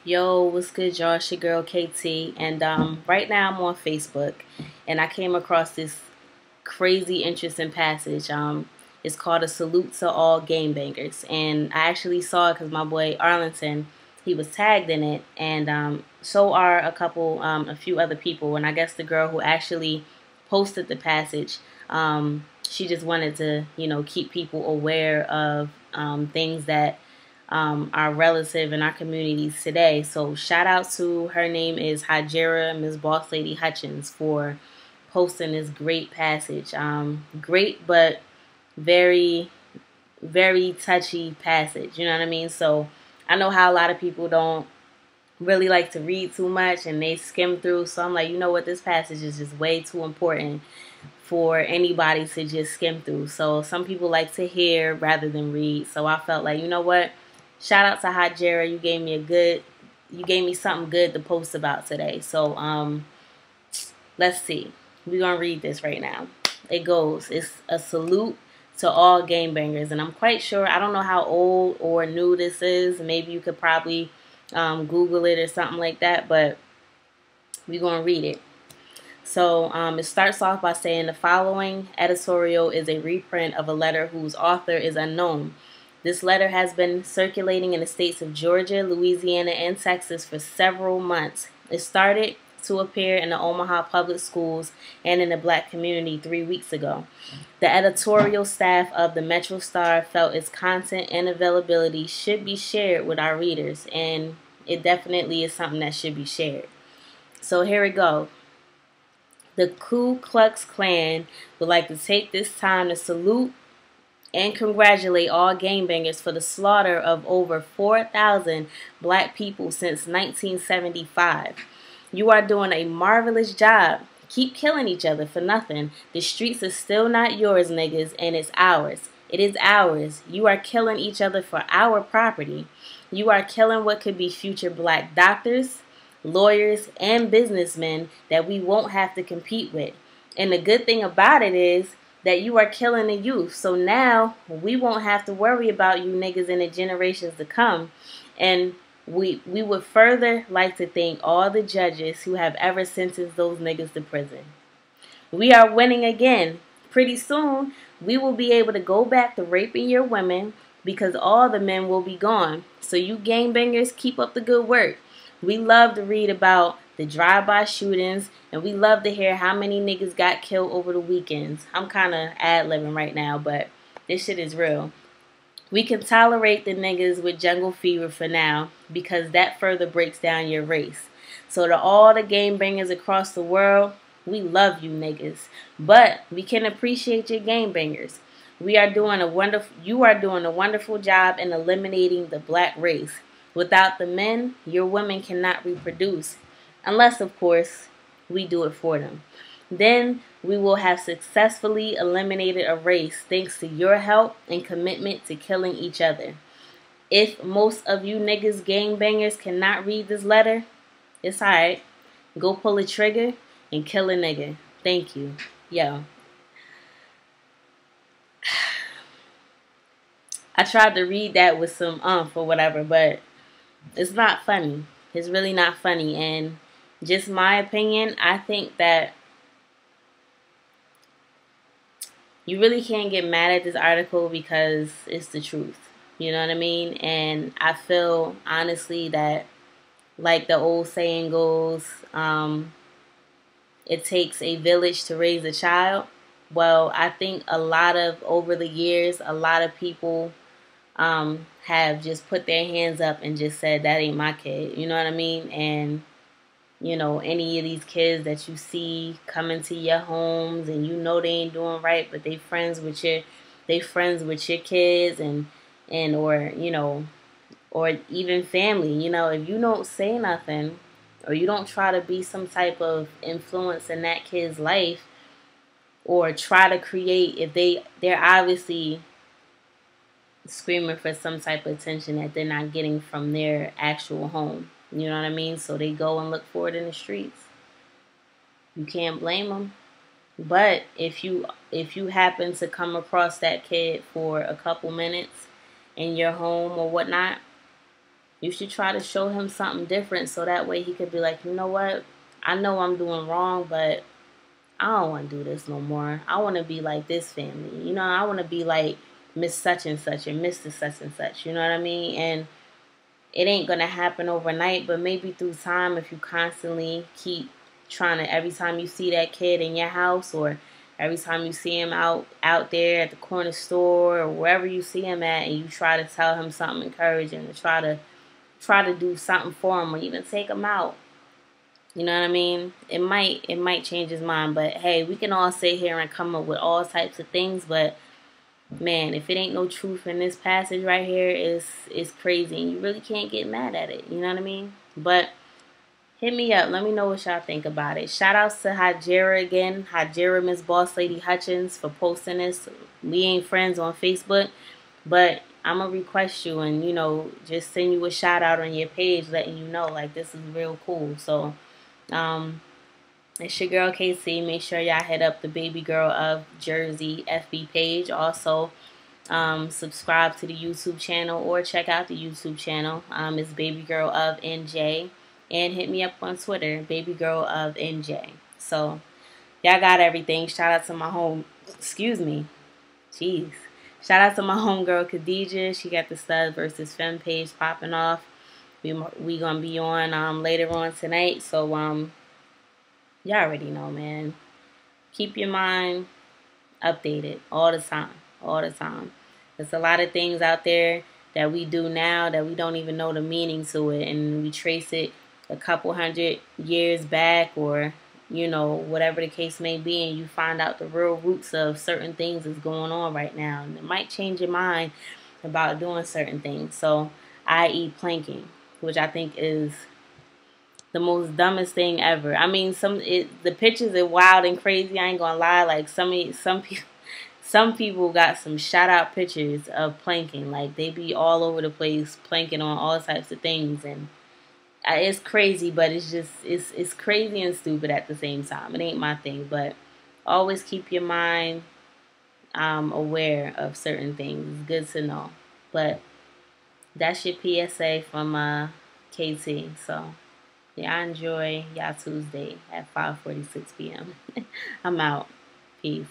Yo, what's good, y'all? It's your girl KT, and right now I'm on Facebook, and I came across this crazy, interesting passage. It's called "A Salute to All Gangbangers," and I actually saw it because my boy Arlington, he was tagged in it, and so are a few other people, and I guess the girl who actually posted the passage, she just wanted to, keep people aware of things that are relative in our communities today. So shout out to her name is Hajira Ms. Boss Lady Hutchins for posting this great passage. Great but very, very touchy passage. You know what I mean? So I know how a lot of people don't really like to read too much and they skim through. So I'm like, you know what? This passage is just way too important for anybody to just skim through. So some people like to hear rather than read. So I felt like, you know what? Shout out to Hot Jera. You gave me something good to post about today. So let's see. We're gonna read this right now. It goes, it's a salute to all gangbangers. And I'm quite sure, I don't know how old or new this is. Maybe you could probably Google it or something like that, but we're gonna read it. So it starts off by saying the following editorial is a reprint of a letter whose author is unknown. This letter has been circulating in the states of Georgia, Louisiana, and Texas for several months. It started to appear in the Omaha public schools and in the black community 3 weeks ago. The editorial staff of the Metro Star felt its content and availability should be shared with our readers, and it definitely is something that should be shared. So here we go. The Ku Klux Klan would like to take this time to salute and congratulate all gangbangers for the slaughter of over 4,000 black people since 1975. You are doing a marvelous job. Keep killing each other for nothing. The streets are still not yours, niggas, and it's ours. It is ours. You are killing each other for our property. You are killing what could be future black doctors, lawyers, and businessmen that we won't have to compete with. And the good thing about it is that you are killing the youth. So now we won't have to worry about you niggas in the generations to come. And we would further like to thank all the judges who have ever sentenced those niggas to prison. We are winning again. Pretty soon, we will be able to go back to raping your women because all the men will be gone. So you gangbangers, keep up the good work. We love to read about the drive-by shootings, and we love to hear how many niggas got killed over the weekends. I'm kind of ad-libbing right now, but this shit is real. We can tolerate the niggas with jungle fever for now because that further breaks down your race. So to all the gangbangers across the world, we love you niggas, but we can appreciate your gangbangers. You are doing a wonderful job in eliminating the black race. Without the men, your women cannot reproduce. Unless, of course, we do it for them. Then we will have successfully eliminated a race thanks to your help and commitment to killing each other. If most of you niggas gangbangers cannot read this letter, it's alright. Go pull a trigger and kill a nigga. Thank you. Yo. I tried to read that with some or whatever, but it's not funny. It's really not funny. And just my opinion, I think that you really can't get mad at this article because it's the truth. You know what I mean? And I feel, honestly, that like the old saying goes, it takes a village to raise a child. Well, I think over the years, a lot of people have just put their hands up and just said, that ain't my kid. You know what I mean? And any of these kids that you see come into your homes and they ain't doing right, but they friends with your kids and or even family. If you don't say nothing or you don't try to be some type of influence in that kid's life or try to create, if they're obviously screaming for some type of attention that they're not getting from their actual home. You know what I mean? So they go and look for it in the streets. You can't blame them. But if you happen to come across that kid for a couple minutes in your home or whatnot, you should try to show him something different so that way he could be like, you know what? I know I'm doing wrong, but I don't want to do this no more. I want to be like this family. You know, I want to be like Miss Such and Such and Mr. Such and Such. You know what I mean? And it ain't going to happen overnight, but maybe through time, if you constantly keep trying to, every time you see that kid in your house, or every time you see him out there at the corner store or wherever you see him at, and you try to tell him something encouraging, to try to do something for him, or even take him out. You know what I mean? It might change his mind, but hey, we can all sit here and come up with all types of things, but man, if it ain't no truth in this passage right here, it's crazy, and you really can't get mad at it. You know what I mean? But hit me up. Let me know what y'all think about it. Shout outs to Hajira again. Hajira Miss Boss Lady Hutchins for posting this. We ain't friends on Facebook, but I'm going to request you and, just send you a shout out on your page letting you know, like, this is real cool. So, it's your girl KayTee. Make sure y'all hit up the Baby Girl of Jersey FB page. Also, subscribe to the YouTube channel or check out the YouTube channel. It's Baby Girl of NJ. And hit me up on Twitter, Baby Girl of NJ. So, y'all got everything. Shout out to my excuse me. Jeez. Shout out to my homegirl Khadijah. She got the Studs versus Femme page popping off. We gonna be on later on tonight. So y'all already know, man. Keep your mind updated all the time. All the time. There's a lot of things out there that we do now that we don't even know the meaning to it, and we trace it a couple hundred years back, or whatever the case may be, and you find out the real roots of certain things that's going on right now, and it might change your mind about doing certain things. So, i.e. planking, which I think is the most dumbest thing ever. I mean, the pictures are wild and crazy. I ain't gonna lie. Like some people got some shout out pictures of planking. Like they be all over the place planking on all types of things, and it's crazy. But it's crazy and stupid at the same time. It ain't my thing. But always keep your mind aware of certain things. It's good to know. But that's your PSA from KayTee. So. Yeah, I enjoy y'all Tuesday at 5:46 p.m. I'm out. Peace.